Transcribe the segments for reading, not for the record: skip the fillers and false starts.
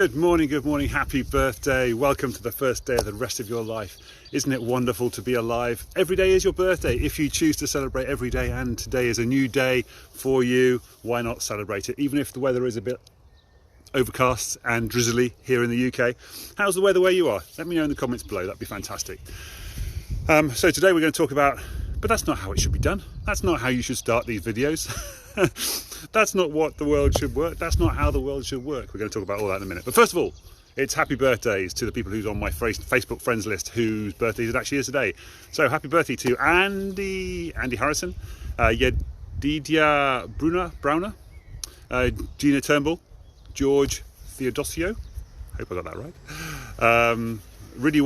Good morning, happy birthday. Welcome to the first day of the rest of your life. Isn't it wonderful to be alive? Every day is your birthday if you choose to celebrate every day, and today is a new day for you. Why not celebrate it? Even if the weather is a bit overcast and drizzly here in the UK. How's the weather where you are? Let me know in the comments below, that'd be fantastic. So today we're going to talk about, but that's not how it should be done. That's not how you should start these videos. That's not what the world should work. That's not how the world should work. We're going to talk about all that in a minute. But first of all, it's happy birthdays to the people who's on my Facebook friends list whose birthdays it actually is today. So happy birthday to Andy Harrison, Yedidya Browner, Gina Turnbull, George Theodosio, hope I got that right, Riddhi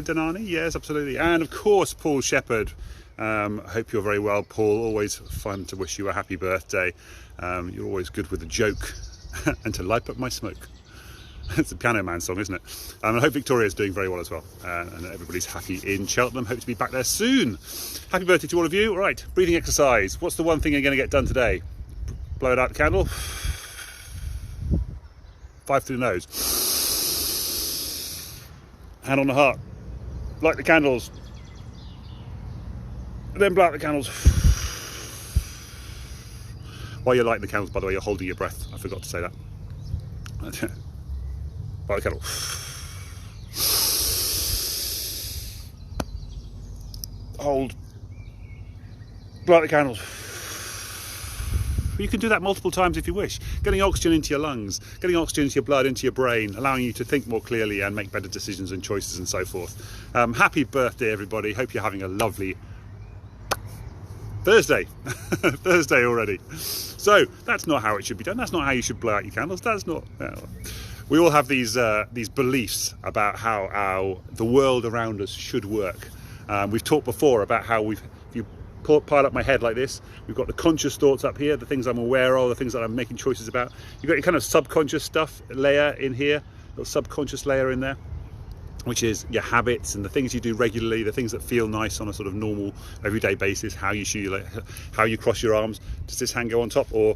Danani, yes, absolutely, and of course Paul Shepherd. Hope you're very well, Paul. Always fun to wish you a happy birthday. You're always good with a joke and to light up my smoke. It's a Piano Man song, isn't it? I hope Victoria's doing very well as well, and everybody's happy in Cheltenham. Hope to be back there soon. Happy birthday to all of you. All right, breathing exercise. What's the one thing you're going to get done today? Blow it out the candle. 5 through the nose. Hand on the heart. Light the candles. Then blow out the candles. While you're lighting the candles, by the way, you're holding your breath. I forgot to say that. Blow the candle. Hold. Blow out the candles. You can do that multiple times if you wish. Getting oxygen into your lungs, getting oxygen into your blood, into your brain, allowing you to think more clearly and make better decisions and choices and so forth. Happy birthday, everybody. Hope you're having a lovely Thursday. Thursday already. So that's not how it should be done. That's not how you should blow out your candles. That's not. We all have these beliefs about how the world around us should work. We've talked before about how if you pile up my head like this, we've got the conscious thoughts up here, the things I'm aware of, the things that I'm making choices about. You've got your kind of subconscious stuff layer in here, little subconscious layer in there, which is your habits and the things you do regularly, the things that feel nice on a sort of normal, everyday basis, how you how you cross your arms. Does this hand go on top, or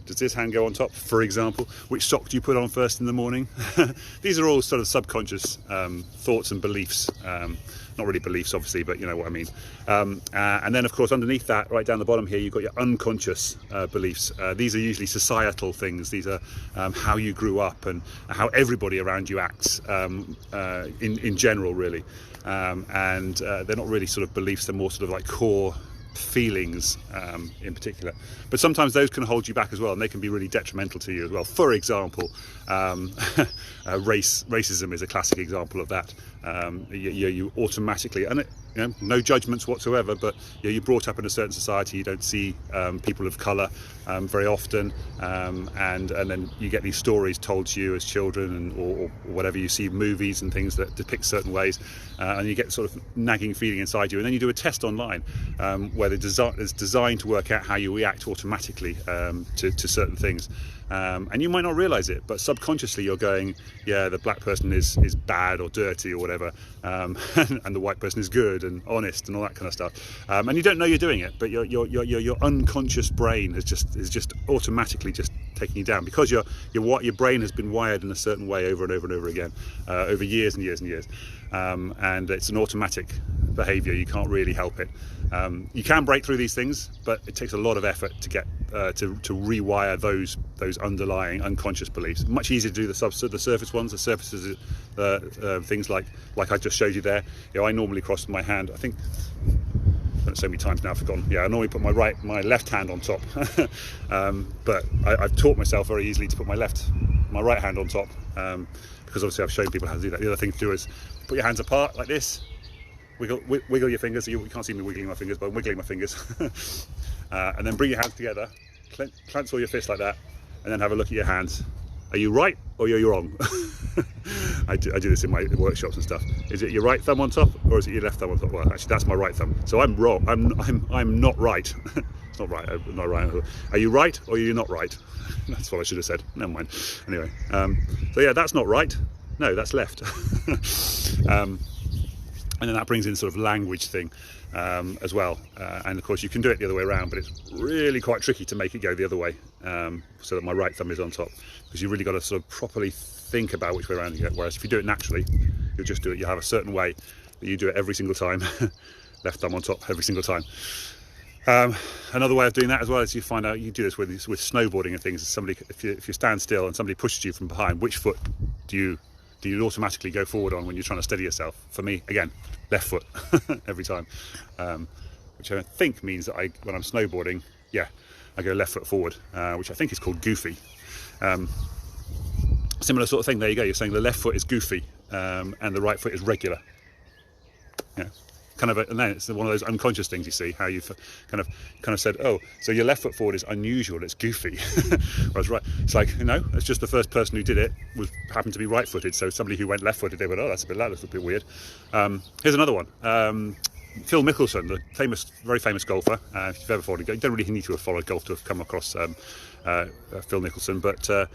does this hand go on top, for example? Which sock do you put on first in the morning? These are all sort of subconscious thoughts and beliefs. Not really beliefs, obviously, but you know what I mean. And then, of course, underneath that, right down the bottom here, you've got your unconscious beliefs. These are usually societal things. These are how you grew up and how everybody around you acts in general, really. And they're not really sort of beliefs. They're more sort of like core feelings in particular, but sometimes those can hold you back as well, and they can be really detrimental to you as well. For example, racism is a classic example of that. You automatically, and no judgments whatsoever, but you're brought up in a certain society. You don't see people of colour very often, and then you get these stories told to you as children, or whatever. You see movies and things that depict certain ways, and you get sort of nagging feeling inside you. And then you do a test online where it's designed to work out how you react automatically to certain things. And you might not realise it, but subconsciously you're going, yeah, the black person is bad or dirty or whatever, and the white person is good and honest and all that kind of stuff. And you don't know you're doing it, but your unconscious brain is just automatically just taking you down, because your brain has been wired in a certain way over and over and over again, over years and years and years. And it's an automatic behaviour. You can't really help it. You can break through these things, but it takes a lot of effort to get to rewire those underlying unconscious beliefs. Much easier to do the surface ones. The surfaces, things like I just showed you there. I normally cross my hand. I think I've done it so many times now, I've forgotten. Yeah, I normally put my left hand on top, but I've taught myself very easily to put my right hand on top, because obviously I've shown people how to do that. The other thing to do is put your hands apart like this. Wiggle your fingers. You can't see me wiggling my fingers, but I'm wiggling my fingers. And then bring your hands together, clench all your fists like that, and then have a look at your hands. Are you right or are you wrong? I do this in my workshops and stuff. Is it your right thumb on top, or is it your left thumb on top? Well, actually, that's my right thumb. So I'm wrong. I'm not right. It's not right. I'm not right. Are you right or are you not right? That's what I should have said. Never mind. Anyway, so yeah, that's not right. No, that's left. And then that brings in sort of language thing as well. And of course you can do it the other way around, but it's really quite tricky to make it go the other way. so that my right thumb is on top, because you really got to sort of properly think about which way around you go. Whereas if you do it naturally, you'll just do it. You have a certain way that you do it every single time. Left thumb on top every single time. Another way of doing that as well is you find out, you do this with snowboarding and things. Somebody, if you stand still and somebody pushes you from behind, which foot do you automatically go forward on when you're trying to steady yourself? For me, again, left foot every time, which I think means that when I'm snowboarding, I go left foot forward, which I think is called goofy. Similar sort of thing. There you go. You're saying the left foot is goofy and the right foot is regular. Yeah. And then it's one of those unconscious things, you see, how you've kind of said, oh, so your left foot forward is unusual, it's goofy. Whereas right, it's like, it's just the first person who did it happened to be right-footed. So somebody who went left-footed, they went, oh, that looks a bit weird. Here's another one. Phil Mickelson, the very famous golfer. If you've ever followed, you don't really need to have followed golf to have come across Phil Mickelson, but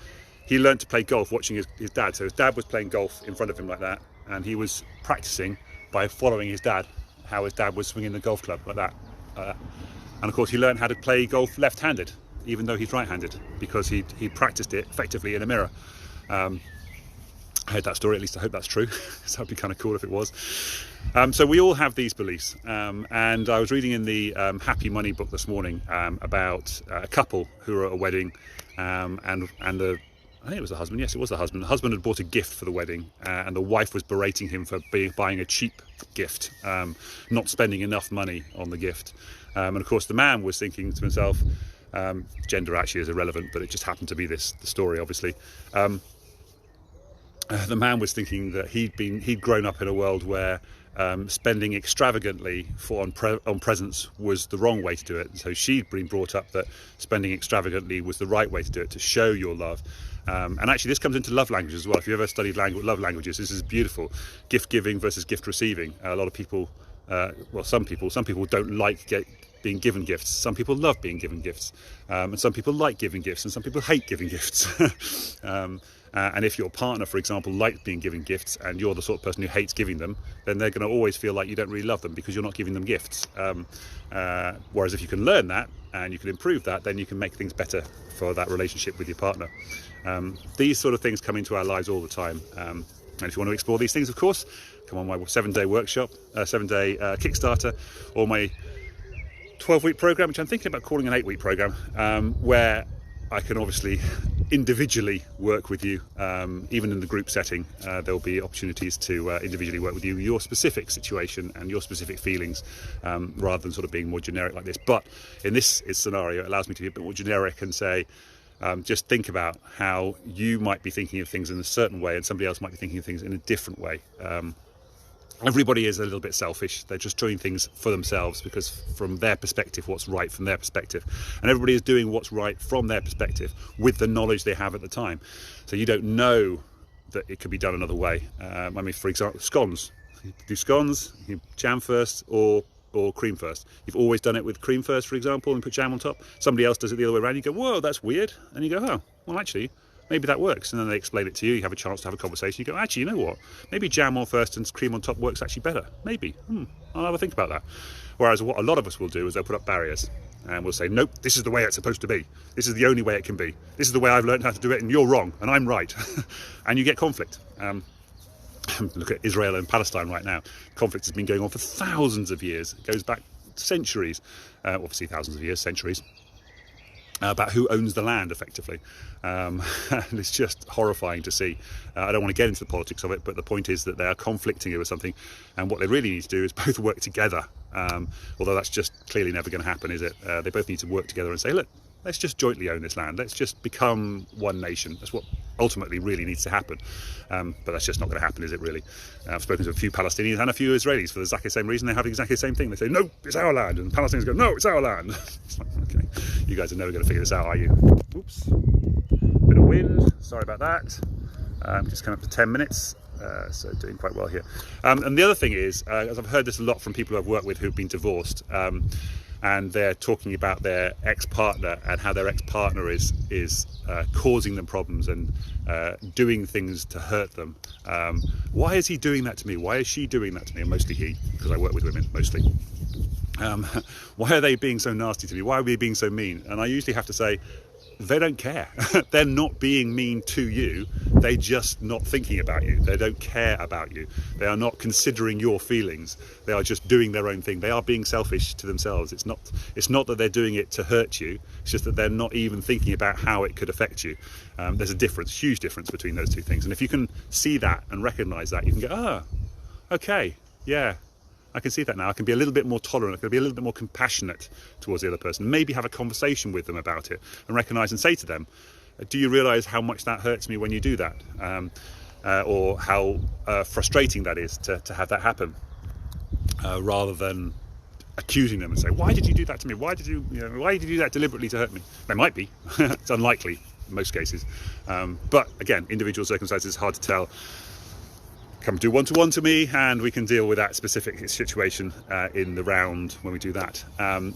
he learned to play golf watching his dad. So his dad was playing golf in front of him like that, and he was practicing by following his dad, how his dad was swinging the golf club like that. And of course he learned how to play golf left-handed, even though he's right-handed, because he practiced it effectively in a mirror. I heard that story, at least I hope that's true. So that'd be kind of cool if it was. So we all have these beliefs, and I was reading in the Happy Money book this morning about a couple who were at a wedding, and I think it was the husband. Yes, it was the husband. The husband had bought a gift for the wedding, and the wife was berating him for buying a cheap gift, not spending enough money on the gift. And of course, the man was thinking to himself, gender actually is irrelevant, but it just happened to be the story, obviously. The man was thinking that he'd grown up in a world where spending extravagantly on presents was the wrong way to do it. So she'd been brought up that spending extravagantly was the right way to do it, to show your love. And actually this comes into love languages as well. If you've ever studied love languages, this is beautiful. Gift giving versus gift receiving. A lot of people, some people don't like being given gifts. Some people love being given gifts, and some people like giving gifts, and some people hate giving gifts. And if your partner, for example, likes being given gifts and you're the sort of person who hates giving them, then they're going to always feel like you don't really love them because you're not giving them gifts. Whereas if you can learn that and you can improve that, then you can make things better for that relationship with your partner. These sort of things come into our lives all the time. And if you want to explore these things, of course, come on my 7-day workshop, 7-day Kickstarter, or my 12-week program, which I'm thinking about calling an 8-week program, where I can obviously individually work with you, even in the group setting. There'll be opportunities to individually work with you, your specific situation and your specific feelings, rather than sort of being more generic like this. But in this scenario, it allows me to be a bit more generic and say, just think about how you might be thinking of things in a certain way and somebody else might be thinking of things in a different way. Everybody is a little bit selfish. They're just doing things for themselves because from their perspective, what's right from their perspective. And everybody is doing what's right from their perspective with the knowledge they have at the time. So you don't know that it could be done another way. For example, scones. You do scones, you jam first or cream first. You've always done it with cream first, for example, and put jam on top. Somebody else does it the other way around. You go, whoa, that's weird. And you go, oh, well, actually, maybe that works. And then they explain it to you. You have a chance to have a conversation. You go, actually, you know what? Maybe jam on first and cream on top works actually better. Maybe. I'll have a think about that. Whereas what a lot of us will do is they'll put up barriers and we'll say, nope, this is the way it's supposed to be. This is the only way it can be. This is the way I've learned how to do it and you're wrong and I'm right. And you get conflict. Look at Israel and Palestine right now. Conflict has been going on for thousands of years. It goes back centuries. Obviously thousands of years, centuries. About who owns the land, effectively. And it's just horrifying to see. I don't want to get into the politics of it, but the point is that they are conflicting over something, and what they really need to do is both work together. Although that's just clearly never going to happen, is it? They both need to work together and say, look, let's just jointly own this land. Let's just become one nation. That's what ultimately really needs to happen. But that's just not going to happen, is it really? I've spoken to a few Palestinians and a few Israelis for the exactly same reason. They have exactly the same thing. They say, no, it's our land. And Palestinians go, no, it's our land. It's like, okay, you guys are never going to figure this out, are you? Oops. Bit of wind. Sorry about that. Just coming up to 10 minutes. So doing quite well here. And the other thing is, as I've heard this a lot from people who I've worked with who've been divorced, and they're talking about their ex-partner and how their ex-partner is causing them problems and doing things to hurt them. Why is he doing that to me? Why is she doing that to me? And mostly he, because I work with women, mostly. Why are they being so nasty to me? Why are we being so mean? And I usually have to say, they don't care. They're not being mean to you. They're just not thinking about you. They don't care about you. They are not considering your feelings. They are just doing their own thing. They are being selfish to themselves. It's not that they're doing it to hurt you. It's just that they're not even thinking about how it could affect you. There's a difference, huge difference between those two things. And if you can see that and recognize that, you can go, okay, yeah, I can see that now. I can be a little bit more tolerant. I can be a little bit more compassionate towards the other person. Maybe have a conversation with them about it and recognise and say to them, do you realise how much that hurts me when you do that? Or how frustrating that is to have that happen, rather than accusing them and say, why did you do that to me? Why did you do that deliberately to hurt me? They might be. It's unlikely in most cases. But again, individual circumstances, it's hard to tell. Come do one-to-one to me and we can deal with that specific situation in the round when we do that.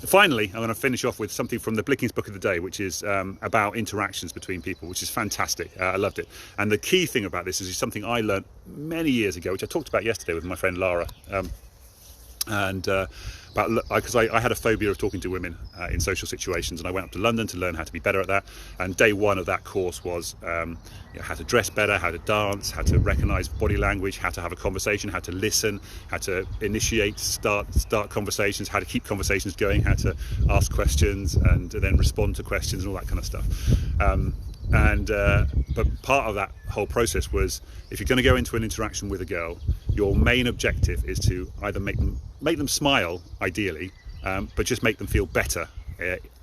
Finally, I'm going to finish off with something from the Blickings book of the day, which is about interactions between people, which is fantastic. I loved it. And the key thing about this is something I learned many years ago, which I talked about yesterday with my friend Lara. Because I had a phobia of talking to women in social situations, and I went up to London to learn how to be better at that. And day one of that course was how to dress better, how to dance, how to recognise body language, how to have a conversation, how to listen, how to start conversations, how to keep conversations going, how to ask questions and then respond to questions and all that kind of stuff. But part of that whole process was, if you're going to go into an interaction with a girl, your main objective is to either make them smile, ideally, but just make them feel better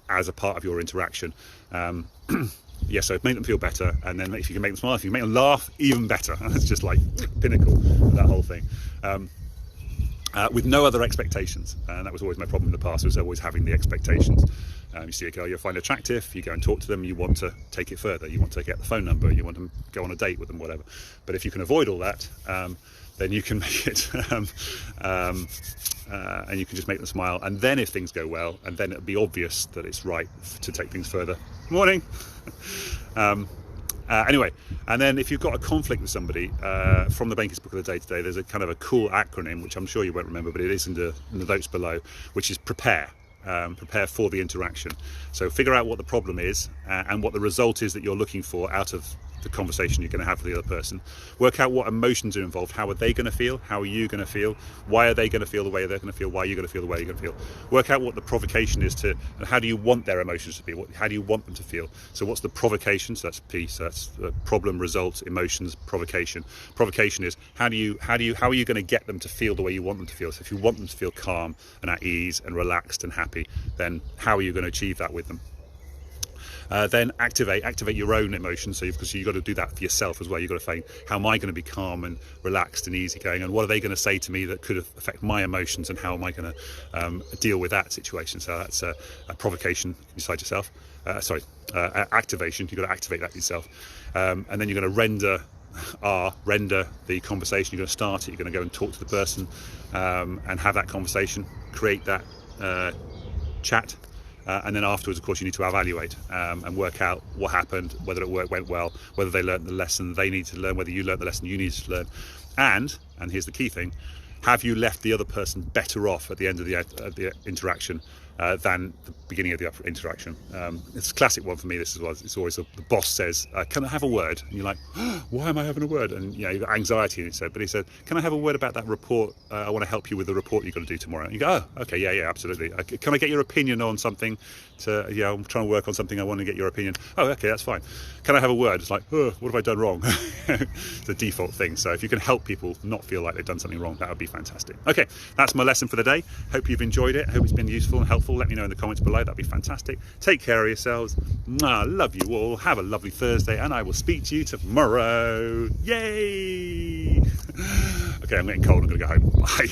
as a part of your interaction. So make them feel better, and then if you can make them smile, if you can make them laugh, even better. That's just like pinnacle of that whole thing. With no other expectations, and that was always my problem in the past, was always having the expectations. You see a girl you find attractive, you go and talk to them, you want to take it further, you want to get the phone number, you want to go on a date with them, whatever. But if you can avoid all that, then you can make it, and you can just make them smile. And then if things go well, and then it'll be obvious that it's right to take things further. Morning. Anyway, and then if you've got a conflict with somebody, from the Blickings book of the day today, there's a kind of a cool acronym, which I'm sure you won't remember, but it is in the notes below, which is PREPARE. Prepare for the interaction. So figure out what the problem is and what the result is that you're looking for out of the conversation you're going to have with the other person. Work out what emotions are involved. How are they going to feel? How are you going to feel? Why are they going to feel the way they're going to feel? Why are you going to feel the way you're going to feel? Work out what the provocation is and how do you want their emotions to be? How do you want them to feel? So what's the provocation? So that's P. So that's problem, result, emotions, provocation. Provocation is how are you going to get them to feel the way you want them to feel? So if you want them to feel calm and at ease and relaxed and happy, then how are you going to achieve that with them? Then activate your own emotions. So because you've got to do that for yourself as well. You've got to think, how am I going to be calm and relaxed and easygoing, and what are they going to say to me that could affect my emotions, and how am I going to deal with that situation? So that's a provocation inside yourself. Activation. You've got to activate that yourself, and then you're going to render the conversation. You're going to start it. You're going to go and talk to the person and have that conversation, create that chat. And then afterwards, of course, you need to evaluate and work out what happened, whether it went well, whether they learned the lesson they need to learn, whether you learned the lesson you needed to learn. And here's the key thing, have you left the other person better off at the end of the interaction than the beginning of the interaction? It's a classic one for me. This was it's always the boss says, "Can I have a word?" And you're like, "Why am I having a word?" And you've got anxiety. And but he said, "Can I have a word about that report? I want to help you with the report you've got to do tomorrow." And you go, "Oh, okay, yeah, absolutely. Can I get your opinion on something? I'm trying to work on something. I want to get your opinion." "Oh, okay, that's fine. Can I have a word?" It's like, "Oh, what have I done wrong?" It's the default thing. So if you can help people not feel like they've done something wrong, that would be fantastic. Okay, that's my lesson for the day. Hope you've enjoyed it. Hope it's been useful and helpful. Let me know in the comments below. That'd be fantastic. Take care of yourselves. Love you all. Have a lovely Thursday, and I will speak to you tomorrow. Yay! Okay, I'm getting cold. I'm going to go home. Bye.